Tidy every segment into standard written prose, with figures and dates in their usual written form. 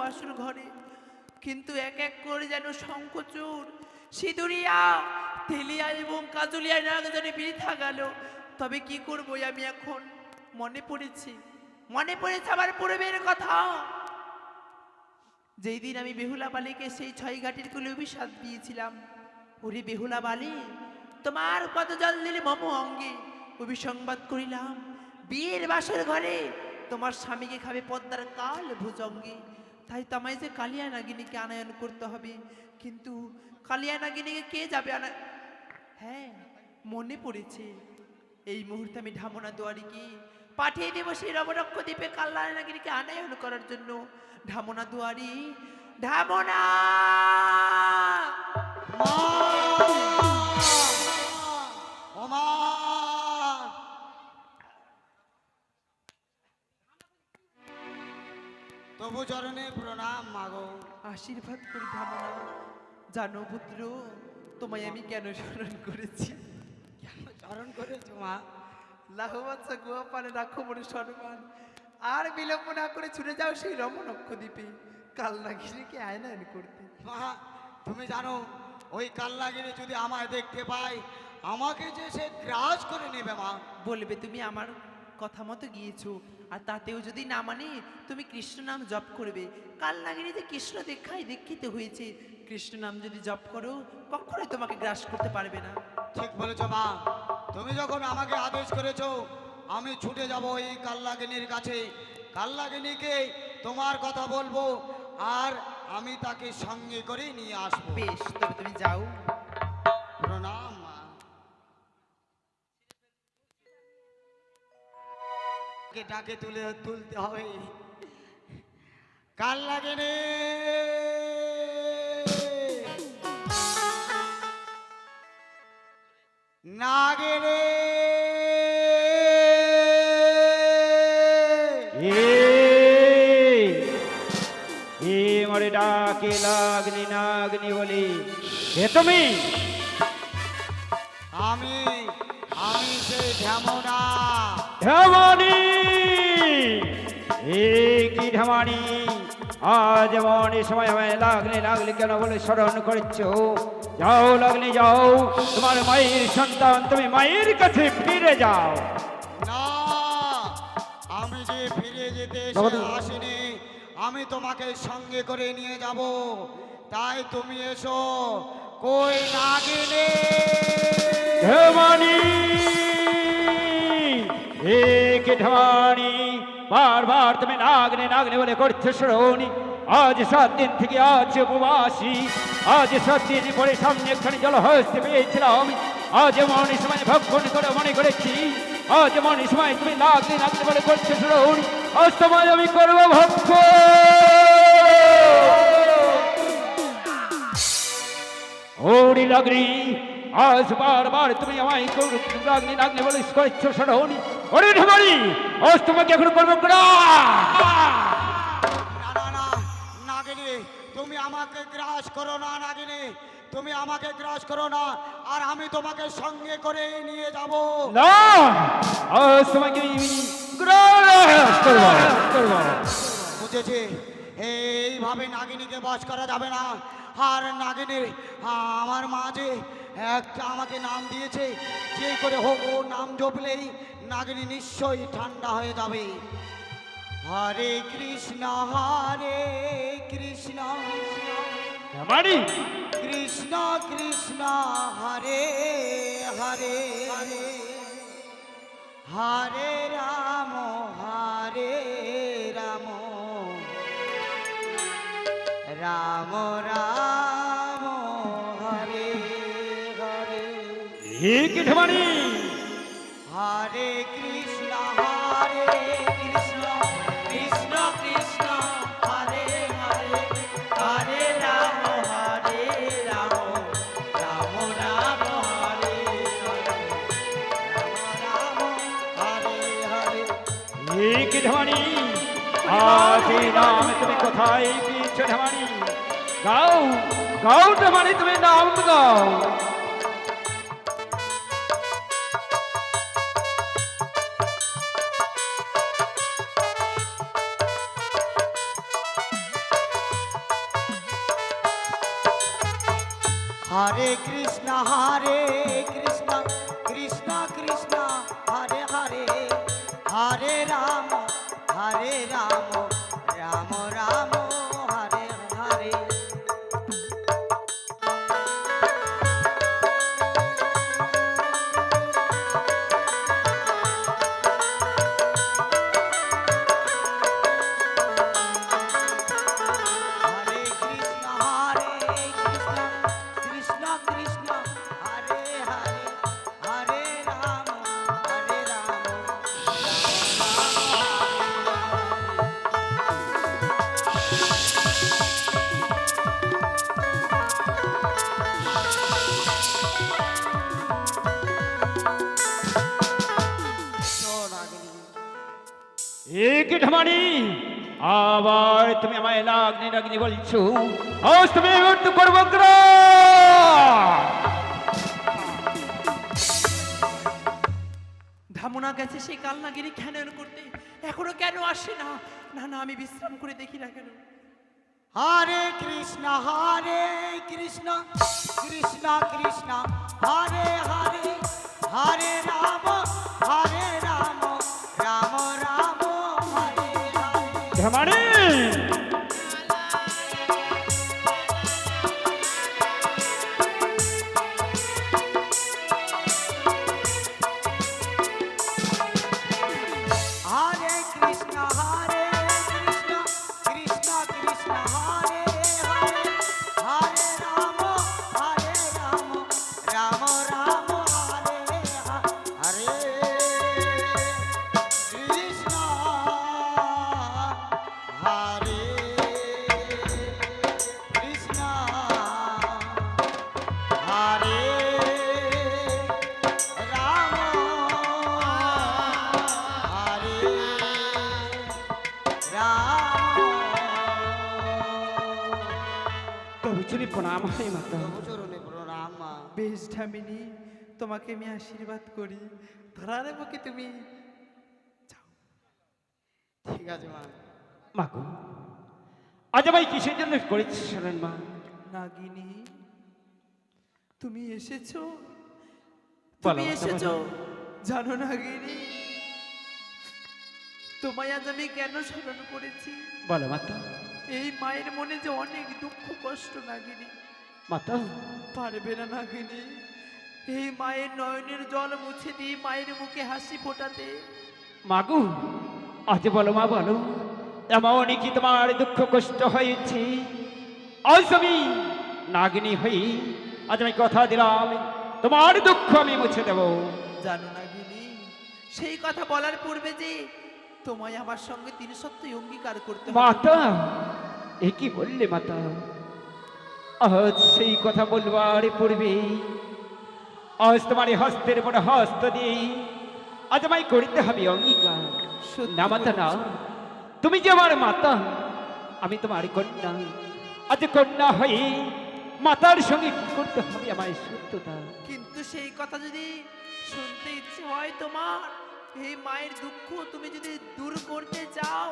বাসর ঘরে, কিন্তু এক এক করে যেন শঙ্খচূড়, সিঁদুরিয়া, তেলিয়া এবং কাজলিয়া নাগজনে বৃথা গেল। তবে কি করবো আমি এখন? মনে পড়েছে আমার পূর্বের কথা, যেই দিন আমি বেহুলা বালিকে সেই 6 ঘাটের কুলে অভিশাপ দিয়েছিলাম। ওরে বেহুলা বালি, তোমার কত জল দিলে মম অঙ্গে, অভিসংবাদ করিলাম বিয়ের বাসর ঘরে তোমার স্বামীকে খাবে পদ্মার কাল ভুজঙ্গে। তাই তো আমায় যে কালিয়া নাগিনীকে আনয়ন করতে হবে। কিন্তু কালিয়া নাগিনীকে কে যাবে আনা? হ্যাঁ, মনে পড়েছে, এই মুহূর্তে আমি ঢামনা দুয়ারিকে পাঠিয়ে দেবো সেই রবরক্ষ দ্বীপে কালিয়া নাগিনীকে আনয়ন করার জন্য। ঢামনা দুয়ারি, ঢামনা! তবু চরণে প্রণাম মাগো। আশীর্বাদ করি ঢামনা। জানো পুত্র, তোমায় আমি কেন স্মরণ করেছি? কেন চরণ করেছো মা? লাহবাচ্চা গোয়া পানে রাখো মনে সম্মান, আর বিলম্ব না করে ছুটে যাও সেই রমণক্ষ দ্বীপে কালনাগিনীকে আয়নায়ন করতে। মা, তুমি জানো ওই কাল্লাগিরি যদি আমায় দেখতে পায় আমাকে যে সে গ্রাস করে নেবে মা। বলবে তুমি আমার কথা মতো গিয়েছো, আর তাতেও যদি না মানে তুমি কৃষ্ণ নাম জপ করবে। কালনাগিনী যে কৃষ্ণ দেখায় দীক্ষিত হয়েছে, কৃষ্ণ নাম যদি জপ করো কখনোই তোমাকে গ্রাস করতে পারবে না। ঠিক বলেছ মা, তুমি যখন আমাকে আদেশ করেছো আমি ছুটে যাব এই কাল্লাগিনীর কাছে। কাল্লাগিনীকে তোমার কথা বলবো আর আমি তাকে সঙ্গে করে নিয়ে আসবো। বেশ, তবে তুমি যাও। প্রণাম মা। ডাকে তুলতে হবে। কাল্লাগিনী, নাগিনী, মরে ডাকে লাগনি নাগনি বলি, কে তুমি? আমি আমি সেই ঢেমনা। ঢেমানি! এ কি ঢেমানি, আজ এমন এই সময় আমায় লাগলে লাগলে কেন বলে স্মরণ করছ? যাও লাগলে যাও, তোমার মায়ের সন্তান, তুমি মায়ের কাছে ফিরে যাও। না, আমি যে ফিরে যেতে আসিনি, আমি তোমাকে সঙ্গে করে নিয়ে যাব। তাই তুমি এসো। কই নাগিনী? ঢেমানি! এ কি ঢেমানি, বারবার তুমি নাগনে নাগনে বলে করছো স্মরণ। আজ 7 দিন থেকে আজ উপবাসী, আজ 7 দিন পরে সামনে একখানি জল হস্তে পেয়েছিলাম। আজ এমন সময় ভক্ষণ করে মনে করেছি, আজ এমন সময় তুমি নাগনে নাগনে বলে করছো স্মরণ। আজ তোমায় আমি করবো ভক্ষ। ওরি লাগনি, আজ বারবার তুমি আমায় লাগনি লাগনি বলে করছো স্মরণ। ওরে ঢেমানি, আজ তোমাকে এখন করবো না না না নাগিনী, তুমি আমাকে গ্রাস করো না। নাগিনী, তুমি আমাকে গ্রাস করো না, আর আমি তোমাকে সঙ্গে করে নিয়ে যাব। না, আজ তোমাকে গ্রাস করবো। বুঝেছি, এইভাবে নাগিনীকে বশ করা যাবে না। আর নাগিনীর আমার মা যে একটা আমাকে নাম দিয়েছে, যে করে হোক ও নাম জপলেই নাগিনী নিশ্চয়ই ঠান্ডা হয়ে যাবে। হরে কৃষ্ণ ঢেমানি, কৃষ্ণ কৃষ্ণ হরে হরে হরে রাম রাম রাম হরে হরে। এ কি ঢেমানি, হরে কৃষ্ণ কৃষ্ণ কৃষ্ণ হরে হরে হরে রাম রাম রাম হরে হরে রাম হরে হরে। এ কি ঢেমানি, আজ এই নাম তুমি কোথায় পেয়েছো ঢেমানি? গাও গাও ঢেমানি, তুমি নাম গাও। হরে কৃষ্ণ কৃষ্ণ কৃষ্ণ কৃষ্ণ হরে হরে হরে রাম রাম রাম হরে হরে। হরে কৃষ্ণ কৃষ্ণ কৃষ্ণ হরে হরে হরে রাম এক ঢমানি আবার তুমি আমায় নাগনি নাগনি বলছো, আজ তুমি মৃত্যু করবো ধামনা গেছে সেই কালনাগিরি খ্যানন করতে, এখনো কেন আসে না? না না, আমি বিশ্রাম করে দেখি না কেন। হরে কৃষ্ণ কৃষ্ণ কৃষ্ণ হরে হরে হরে রাম রাম রাম হরে হরে। ঢমানি হরে কৃষ্ণ কৃষ্ণ কৃষ্ণ কৃষ্ণ হরে হরে হরে রাম রাম রাম হরে হরে কৃষ্ণ হরে কৃষ্ণ হরে রাম হরে তবে চলি প্রণাম হয় মাতা। চরণে প্রণাম মা। বেশ ধামিনী, তোমাকে আমি আশীর্বাদ করি। ধরার বুকে তুমি ঠিক আছে মা। মাগো আজ আমায় কিসের জন্য করেছি শোনেন মা? নাগিনী, তুমি এসেছো, বলো তুমি মাতা, এসেছো। বলো। জানো নাগিনী, তোমায় আজ আমি কেন স্মরণ করেছি? বলো মাতা। এই মায়ের মনে যে অনেক দুঃখ কষ্ট নাগিনী, মাতা পারবে না নাগিনী এই মায়ের নয়নের জল মুছে দিয়ে মায়ের মুখে হাসি ফোটাতে। মাগো আজ বলো মা, বলো এমন কি তোমার দুঃখ কষ্ট হয়েছে? আজ আমি নাগিনী হই, আজ আমি কথা দিলাম তোমার দুঃখ আমি মুছে দেব। জানো নাগিনী, সেই কথা বলার পূর্বে যে তোমায় আমার সঙ্গে 3 সত্যই অঙ্গীকার করতে হবে। মাতা এ কি বললে মাতা? আজ সেই কথা বলবার পূর্বে আজ তোমার এই হস্তের মনে হস্ত দিয়ে আজ আমায় করতে হবে অঙ্গীকার। সত্যি না মাতা না, বলছো। তুমি যে আমার মাতা, আমি তোমার কন্যা। আজ কন্যা হয়ে মাতার সঙ্গে কি করতে হবে আমায় সত্যতা। কিন্তু সেই কথা যদি শুনতে ইচ্ছে হয় তোমার, এই মায়ের দুঃখ তুমি যদি দূর করতে চাও,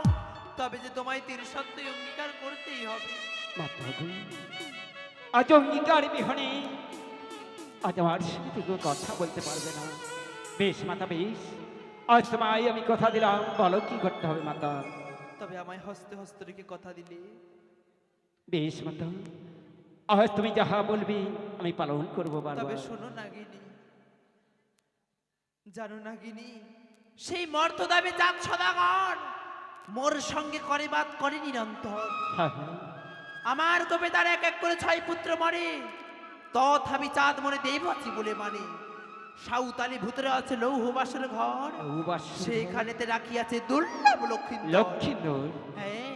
তবে যে তোমায় 3 সত্যই অঙ্গীকার করতেই হবে। মাতা গো, আজ অঙ্গীকার বিহনে আজ আমার সাথে কোনো কথা বলতে পারবে না। বেশ মাতা বেশ, আজ তোমায় আমি কথা দিলাম, বলো কি করতে হবে মাতা? তবে আমায় হস্তে হস্তে রেখে কথা দিলে। বেশ মাতা, আজ তুমি যাহা বলবি আমি পালন করবো তবে বারবার। শোনো নাগিনী, জানো নাগিনী, সেই মর্তদাবে চাঁদ সদাগর মোর সঙ্গে করে বাদ করে নিরন্তর। হ্যাঁ হ্যাঁ, আমার তবে তার এক এক করে 6 পুত্র মরে, তথাপি চাঁদ মনে দেব আছি বলে মানে। সাঁওতালি ভূতরে আছে লৌহ বাসের ঘর, উবাস সেইখানেতে রাখিয়াছে দুর্লভ লক্ষ্মী। লক্ষ্মীন্দর। হ্যাঁ,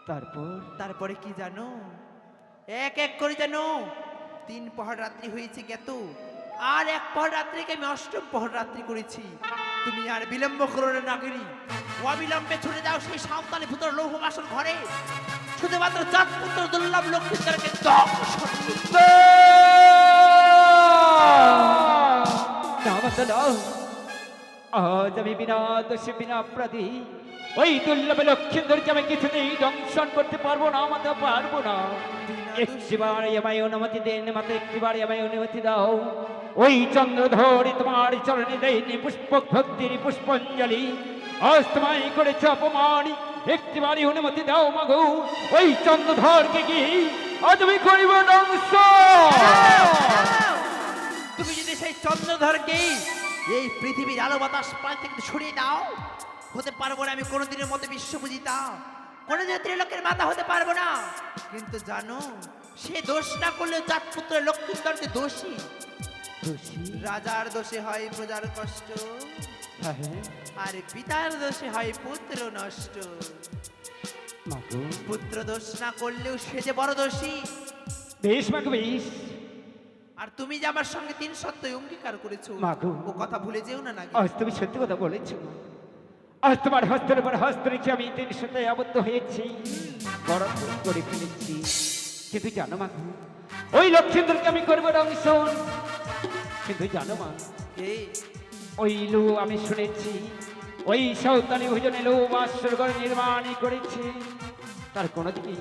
তারপর তারপরে কি জানো? এক এক করে জানো 3 পহর রাত্রি হয়েছে জ্ঞাত, আর 1 পহর রাত্রিকে আমি 8ম পহর রাত্রি করেছি। তুমি আর বিলম্ব করো না নাগিনী, অবিলম্বে ছুটে যাও সেই সাঁওতালি ভূতর লৌহ বাসের ঘরে, শুধুমাত্র চাঁদ পুত্র দুর্লভ লক্ষ্মীন্দরকে দর্শন করতে। না মাতা না, আজ আমি বিনা দোষে বিনা অপরাধী ওই দুর্লভ লক্ষ্মীদেরকে আমি কিছুতেই দংশন করতে পারবো না, মাতা পারবো না। একটিবার আমায় অনুমতি দেন মাতা, একটিবার আমায় অনুমতি দাও। ওই চন্দ্রধরি তোমার চরণে দেয়নি পুষ্প ভক্তির পুষ্পাঞ্জলি, আজ তোমায় করেছে অপমান, একটিবারই অনুমতি দাও মাগো। ওই চন্দ্রধরকে কি আজ আমি করিব ধ্বংস। তুমি যদি সেই চন্দ্রধরকে এই পৃথিবীর আলো বাতাস পাল থেকে ছড়িয়ে দাও, হতে পারবো না আমি কোনোদিনের মতো বিশ্বপূজিতা, কোনোদিন ত্রিলোকের মাতা হতে পারবো না। কিন্তু জানো, সে দোষ না করলে জাতপুত্র লক্ষ্মীন্দর যে দোষী। রাজার দোষে হয় প্রজার কষ্ট, আর পিতার দোষে হয় পুত্র নষ্ট। পুত্র দোষ না করলেও সে যে বড় দোষী। বেশ মাগো বেশ। আর তুমি যে আমার সঙ্গে 3 সত্যই অঙ্গীকার করেছো, মাগো। ও কথা ভুলে যেও না। আজ তুমি সত্যি কথা বলেছো, আজ তোমার হস্তের উপর হস্ত রেখে আমি 3 সত্যই আবদ্ধ হয়েছি, বড় ভুল করে ফেলেছি। কিন্তু জানো মা, ওই লক্ষ্মীন্দরকে আমি করবো দংশন। কিন্তু জানো মা, ওই লো আমি শুনেছি ওই সাঁওতালি ভোজনে লো বাসর ঘর নির্মাণ করেছে, তার কোনো দিকে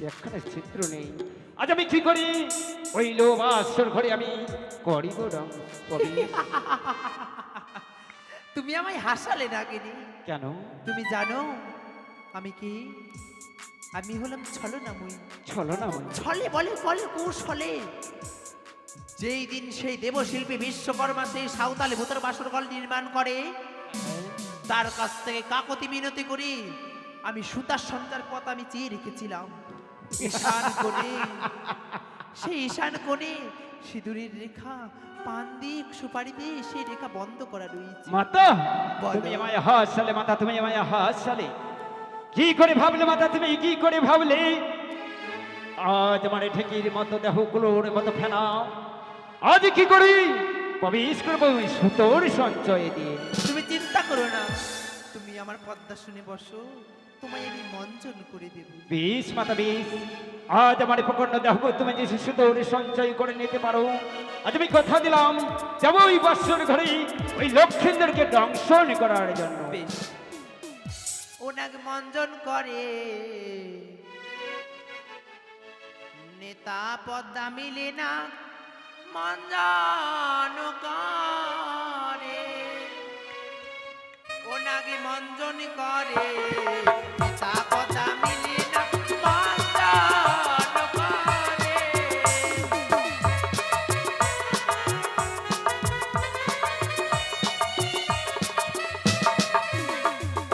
একখানে চিত্র নেই। আজ আমি কি করি, ওই লো বাসর ঘরে আমি করিব দংশন। তুমি আমায় হাসালে নাগিনী। কেন? তুমি জানো আমি কি? আমি হলাম ছলনাময়ী। ছলনাময়ী? ছলে বলে বলে কৌশলে। যেই দিন সেই দেবশিল্পী বিশ্বকর্মা সেই সাঁওতালি ভূতর বাসর ঘর নির্মাণ করে, তার কাছ থেকে কাকতি মিনতি করি আমি সুতার সঞ্চার পথ আমি চেয়ে রেখেছিলাম। ঈশান কোণে, সেই ঈশান কোণে সিঁদুরের রেখা, পান দিয়ে সুপারি দিয়ে সেই রেখা বন্ধ করা রয়েছে। মাতা বলো। তুমি আমায় হাসালে মাতা, তুমি আমায় হাসালে। কি করে ভাবলে মাতা, তুমি কি করে ভাবলে? আজ আমার ঠেকির মতো দেহ কুলোর মতো ফেনা, আজ কি করি প্রবেশ করবো সুতোর সঞ্চয় দিয়ে। তুমি চিন্তা করো না, তুমি আমার পদ্মা শুনে বসো, তোমায় আমি মঞ্জন করে দেব। বেশ মাতা বেশ, আজ আমার প্রকণ্ড দেহ তুমি যে সুতোর সঞ্চয় করে নিতে পারো। আজ আমি কথা দিলাম যাবো ওই বাসর ঘরে ওই লক্ষ্মীন্দরকে দংশন করার জন্য। বেশ, ওনাকে মঞ্জন করে নেতা পদ্মা মিলে না মঞ্জন করে, ওনাকে মঞ্জন করে নেতা পদ্মা মিলে না মঞ্জন করে।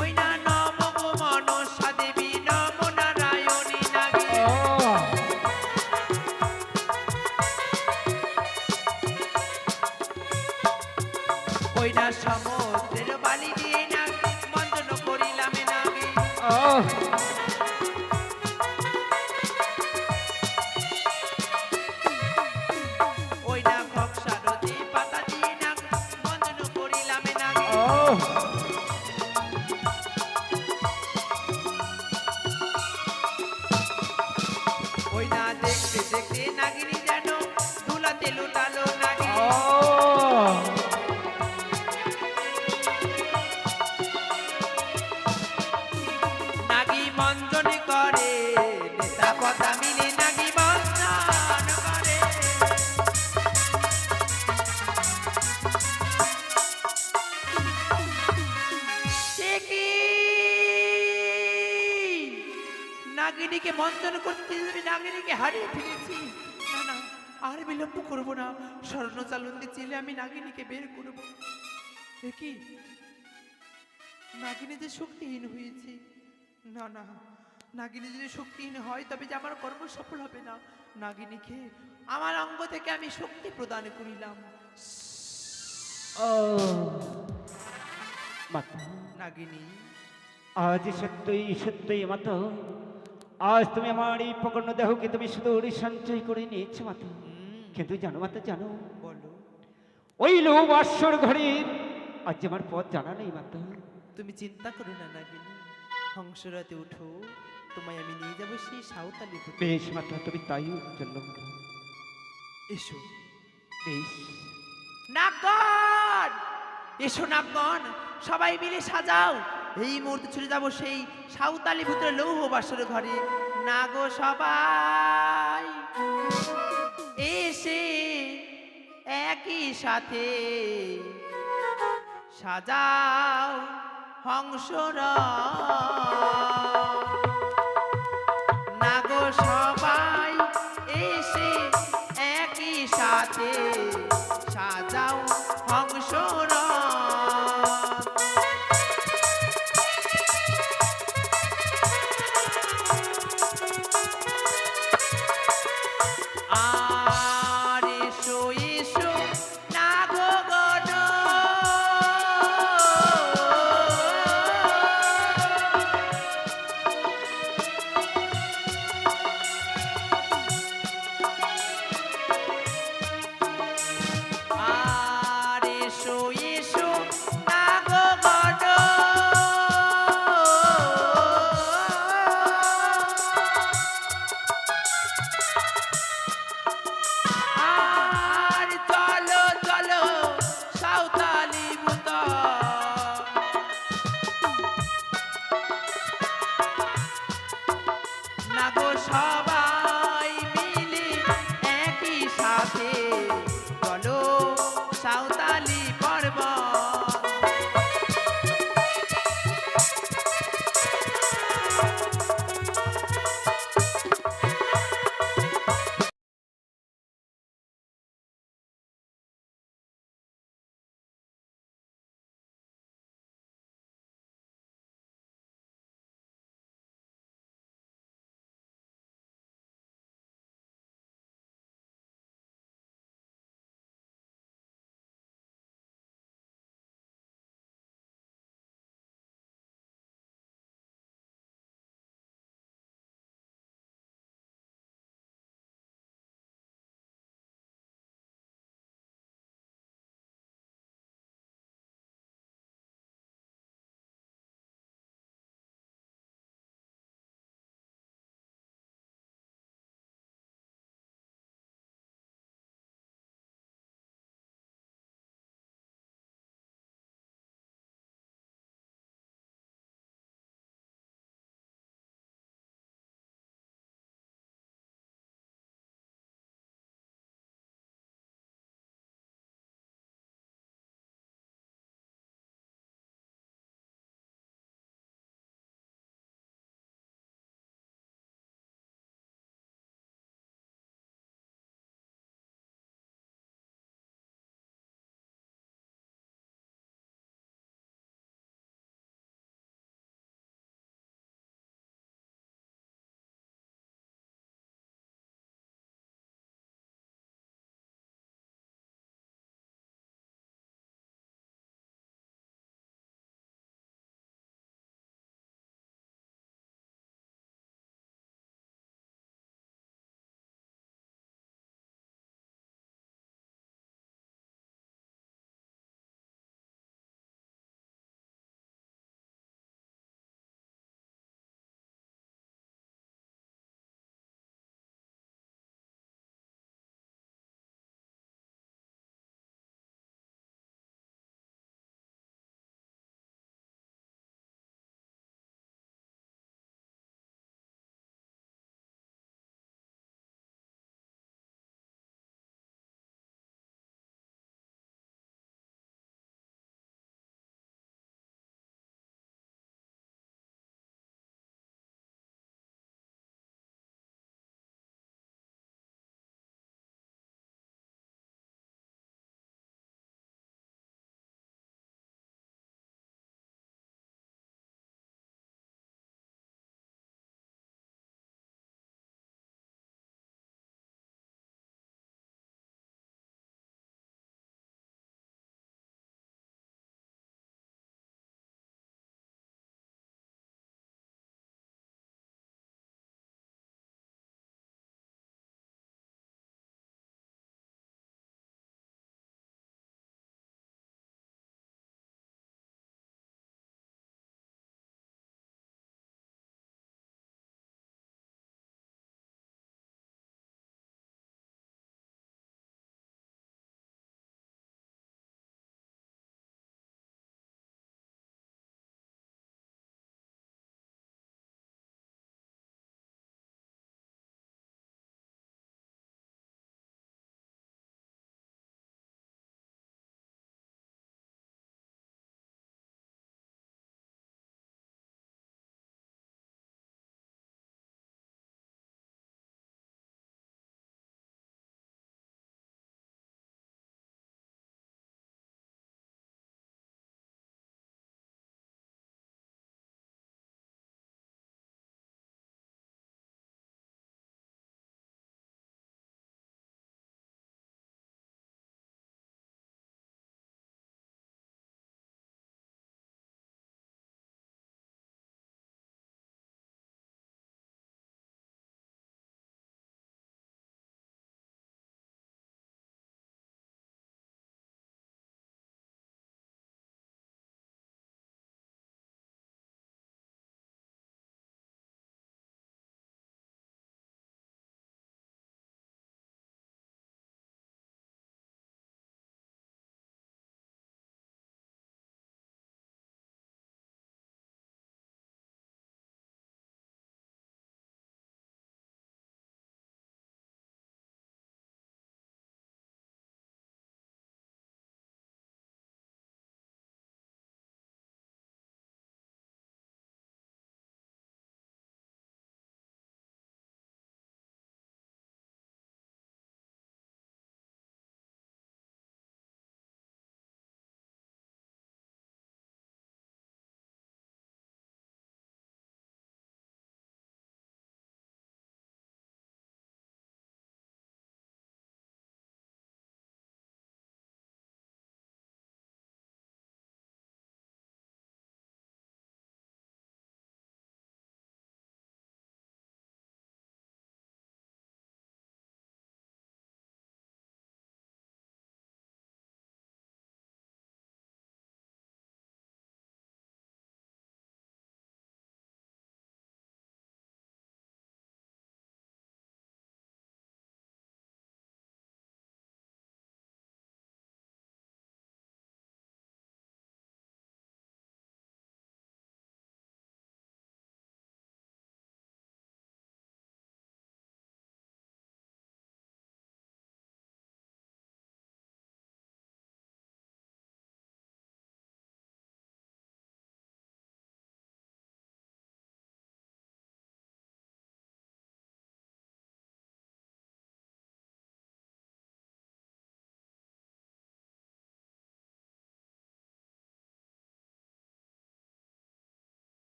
ওই না নম গো মনসা দেবী নম নারায়ণী নাগী, ওই না সমুদ্রের বালি দিয়ে না মঞ্জন করিলাম নাগী। ওই না খকসারতি পাতা দিয়ে না মঞ্জন করিলাম নাগী। ওই না দেখতে দেখতে নাগিনী যেন দুলাতে লুটালো নাগী। নাগী মঞ্জন করে নেতা পদ্মা মিলে নাগী মঞ্জন করে। সে কি নাগিনীকে মঞ্জন করতে আমি নাগিনীকে হারিয়ে ফেলেছি। না না, আর বিলম্ব করবো না, স্বর্ণচালন্দি চিলে আমি নাগিনীকে বের করবো। দেখি নাগিনী যে শক্তিহীন হয়েছে। না না, নাগিনী যদি শক্তিহীন হয় তবে যে আমার কর্ম সফল হবে না। নাগিনীকে আমার অঙ্গ থেকে আমি শক্তি প্রদান করিলাম। মাতা নাগিনী, আজ সত্যই সত্যই মাতা, আজ তুমি আমার এই প্রকণ্ড দেহকে তুমি সুদূর সঞ্চয় করে নিয়েছো মাতা। কিন্তু জানো মাতা, জানো বলো। ওই লো বাসর ঘরের আজ আমার পথ জানা নেই মাতা। তুমি চিন্তা করো না নাগিনী, হংসরাতে উঠো, তোমায় আমি নিয়ে যাবো সেই সাঁওতালি ভূতে। বেশ মাতা, তুমি তাই চলল। এসো। বেশ। নাগগণ, এসো নাগগণ, সবাই মিলে সাজাও এই মুহূর্তে ছুটে যাব সেই সাঁওতালি ভূতের লৌহ বাসর ঘরে। না গো সবাই এসে একই সাথে সাজাও হংসরা। না গো সবাই এসে একই সাথে সাজাও হংসরা। আর এসো এসো না গো গণ, আর এসো এসো না গো গণ, আর চলো চলো সাঁওতালি ভূত। না গো সবাই